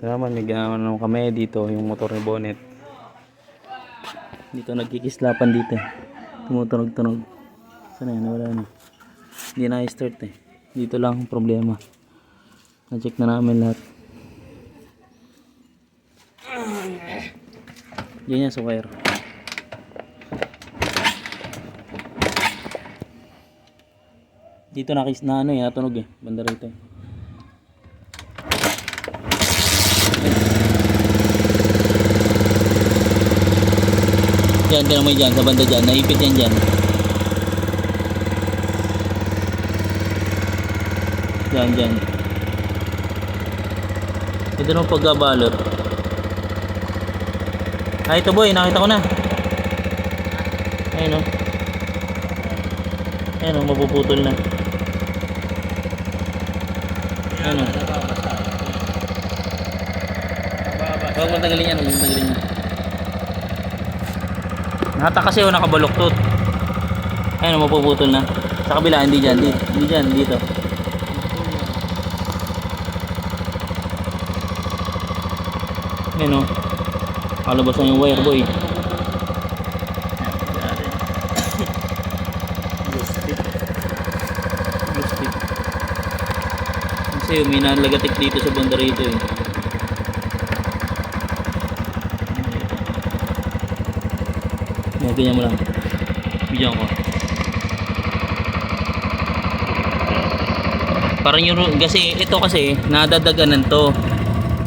Naman may ginawa kami dito yung motor ni bonnet. Dito nagkikislapan dito. Tumutunog-tunog. Sana yan, wala na. Hindi na i-start eh. Dito lang ang problema. Na-check na namin lahat. Yan yan sa wire. Dito na ano eh, natunog eh. Banda rito eh. Yan, tinan mo dyan, sa banda dyan, naipit yan dyan. Yan, dyan. Ito nung pagkabalot. Ah, ito boy, nakita ko na. Ayun o. Ayun o, mapuputol na. Ayun o. Huwag matagalin yan, huwag matagalin yan. Nahata kasi o nakabaluktot. Ayun o, mapuputol na. Sa kabila, hindi dyan, hindi dyan, dito. Ayun o. Kalabas na yung wire boy. Kasi may nalagatik dito sa banda rito eh. Ganyan mo lang. Bigyan ko. Parang yung kasi ito kasi nadadaganan to.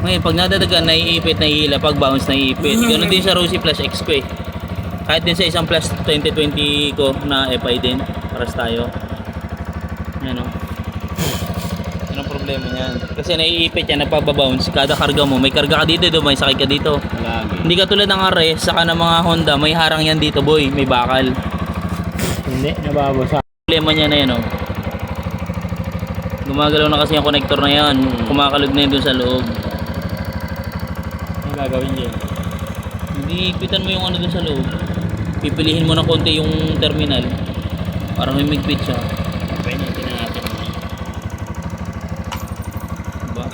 Ngayon pag nadadagan naiipit, nahihila, pag bounce naiipit. Ganoon din sa Rosy Plus X ko eh. Kahit din sa isang Plus 2020 ko na FI din. Paras tayo. Yan o. Yan ang problema niyan. Kasi naiipit yan, nagpababounce. Kada karga mo, may karga ka dito, may sakit ka dito. Lagi. Hindi ka tulad ng RS, saka ng mga Honda, may harang yan dito boy, may bakal. Hindi, nababasa. Problema niya na yan o. Gumagalaw na kasi yung connector na yan. Kumakalog na yun dun sa loob. Ano gagawin dyan? Hindi ipitan mo yung ano dun sa loob. Pipilihin mo na konti yung terminal para may migpit siya. Pwede natin. Diba?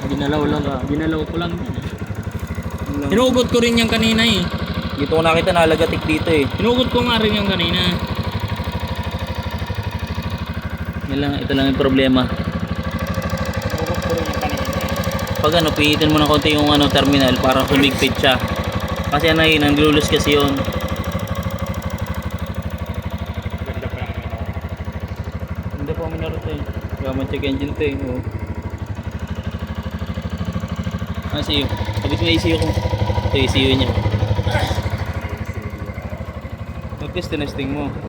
Ginalaw lang ka. Ginalaw ko lang. Hinugot ko rin yung kanina eh. Dito ko nakita nalagatik dito eh. Hinugot ko nga rin yung kanina. Yan lang, ito lang yung problema. Hinugot ko rin yung kanina. Pag ano, pihitin mo na konti yung ano, terminal para sumigpit siya. Kasi ano yun, naglulos kasi yun. Ganda pa lang. Hindi pa minarot eh. Kaya check engine to eh. Oh. Ah, see you. Sabit mo ECU ko. Ito ECU niya. Mag-test, tinesting mo.